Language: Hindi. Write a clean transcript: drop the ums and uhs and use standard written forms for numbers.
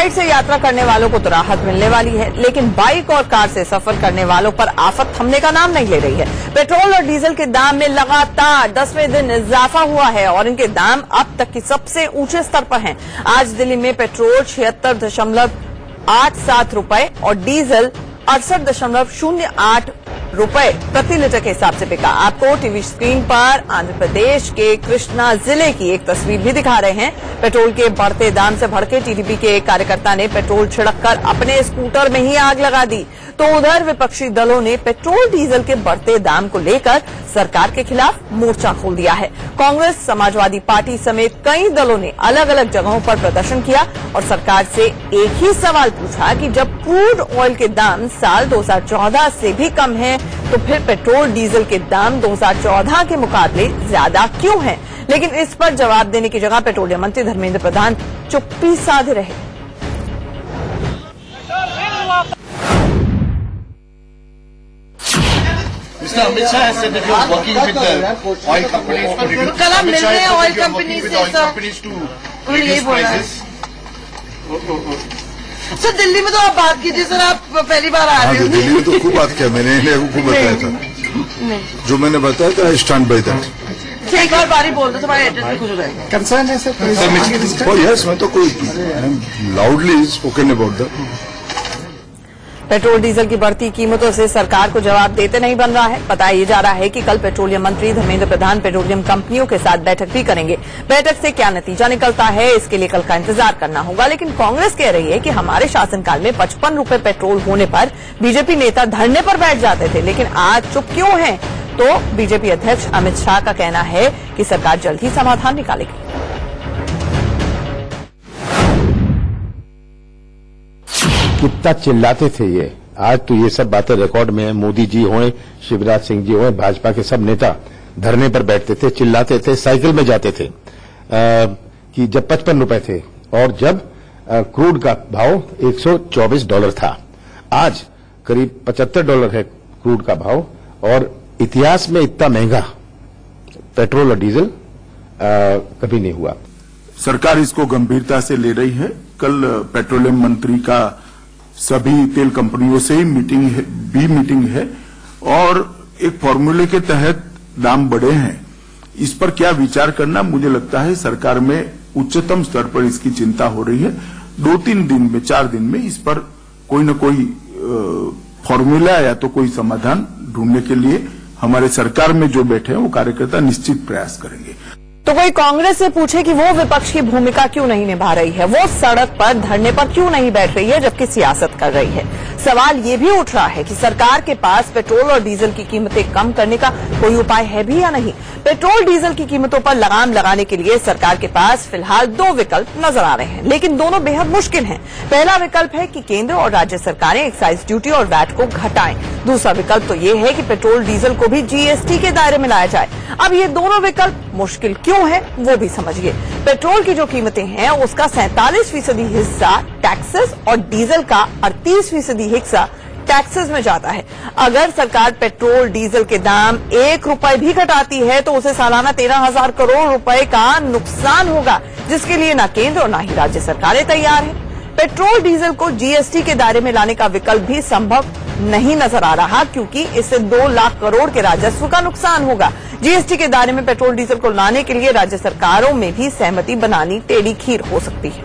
फ्लाइट से यात्रा करने वालों को तो राहत मिलने वाली है, लेकिन बाइक और कार से सफर करने वालों पर आफत थमने का नाम नहीं ले रही है। पेट्रोल और डीजल के दाम में लगातार 10वें दिन इजाफा हुआ है और इनके दाम अब तक की सबसे ऊंचे स्तर पर हैं। आज दिल्ली में पेट्रोल 76.87 रुपए और डीजल 68.08 रुपए प्रति लीटर के हिसाब से बिका। आपको टीवी स्क्रीन पर आंध्र प्रदेश के कृष्णा जिले की एक तस्वीर भी दिखा रहे हैं। पेट्रोल के बढ़ते दाम से भड़के टीडीपी के एक कार्यकर्ता ने पेट्रोल छिड़ककर अपने स्कूटर में ही आग लगा दी, तो उधर विपक्षी दलों ने पेट्रोल डीजल के बढ़ते दाम को लेकर सरकार के खिलाफ मोर्चा खोल दिया है। कांग्रेस, समाजवादी पार्टी समेत कई दलों ने अलग अलग जगहों पर प्रदर्शन किया और सरकार से एक ही सवाल पूछा कि जब क्रूड ऑयल के दाम साल 2014 से भी कम हैं, तो फिर पेट्रोल डीजल के दाम 2014 के मुकाबले ज्यादा क्यों हैं? लेकिन इस पर जवाब देने की जगह पेट्रोलियम मंत्री धर्मेंद्र प्रधान चुप्पी साधे रहे। Mr. Amit Shah has said that he was working with the oil companies to reduce. कल हम मिल रहे हैं ऑयल कंपनी से prices. सर दिल्ली में तो आप बात कीजिए सर, आप पहली बार आ रहे हो। दिल्ली में तो खूब बात किया मैंने, खूब बताया था जो मैंने बताया था। Stand by that. एक और बारी बोल दो, तुम्हारे एड्रेस में कुछ हो जाएगा। Concern है सर? यस, मैं तो कोई loudly spoken about that. Petrol diesel की बढ़ती कीमतों से सरकार को जवाब देते नहीं बन रहा है। बताया जा रहा है कि कल पेट्रोलियम मंत्री धर्मेंद्र प्रधान पेट्रोलियम कंपनियों के साथ बैठक भी करेंगे। बैठक से क्या नतीजा निकलता है, इसके लिए कल का इंतजार करना होगा। लेकिन कांग्रेस कह रही है कि हमारे शासनकाल में 55 रुपए पेट्रोल होने पर बीजेपी नेता धरने पर बैठ जाते थे, लेकिन आज चुप क्यों हैं? तो बीजेपी अध्यक्ष अमित शाह का कहना है कि सरकार जल्द ही समाधान निकालेगी। कितना चिल्लाते थे ये, आज तो ये सब बातें रिकॉर्ड में है। मोदी जी हों, शिवराज सिंह जी हों, भाजपा के सब नेता धरने पर बैठते थे, चिल्लाते थे, साइकिल में जाते थे कि जब 55 रुपए थे और जब क्रूड का भाव $124 था। आज करीब $75 है क्रूड का भाव और इतिहास में इतना महंगा पेट्रोल और डीजल कभी नहीं हुआ। सरकार इसको गंभीरता से ले रही है। कल पेट्रोलियम मंत्री का सभी तेल कंपनियों से ही मीटिंग है और एक फॉर्मूले के तहत दाम बढ़े हैं। इस पर क्या विचार करना, मुझे लगता है सरकार में उच्चतम स्तर पर इसकी चिंता हो रही है। 2-3 दिन में, 4 दिन में इस पर कोई न कोई फॉर्मूला या तो कोई समाधान ढूंढने के लिए हमारे सरकार में जो बैठे हैं वो कार्यकर्ता निश्चित प्रयास करेंगे। तो कोई कांग्रेस से पूछे कि वो विपक्ष की भूमिका क्यों नहीं निभा रही है, वो सड़क पर धरने पर क्यों नहीं बैठ रही है जबकि सियासत कर रही है। सवाल ये भी उठ रहा है कि सरकार के पास पेट्रोल और डीजल की कीमतें कम करने का कोई उपाय है भी या नहीं। पेट्रोल डीजल की कीमतों पर लगाम लगाने के लिए सरकार के पास फिलहाल 2 विकल्प नजर आ रहे हैं, लेकिन दोनों बेहद मुश्किल हैं। पहला विकल्प है कि केंद्र और राज्य सरकारें एक्साइज ड्यूटी और वैट को घटाएं। दूसरा विकल्प तो ये है कि पेट्रोल डीजल को भी जीएसटी के दायरे में लाया जाए। अब ये दोनों विकल्प मुश्किल क्यों है वो भी समझिए। पेट्रोल की जो कीमतें हैं उसका 47% हिस्सा टैक्सेस और डीजल का 38% हिस्सा टैक्सेस में जाता है। अगर सरकार पेट्रोल डीजल के दाम 1 रुपए भी घटाती है तो उसे सालाना 13,000 करोड़ रुपए का नुकसान होगा, जिसके लिए न केंद्र और न ही राज्य सरकारें तैयार हैं। पेट्रोल डीजल को जीएसटी के दायरे में लाने का विकल्प भी संभव नहीं नजर आ रहा, क्योंकि इससे 2 लाख करोड़ के राजस्व का नुकसान होगा। जीएसटी के दायरे में पेट्रोल डीजल को लाने के लिए राज्य सरकारों में भी सहमति बनानी टेढ़ी खीर हो सकती है।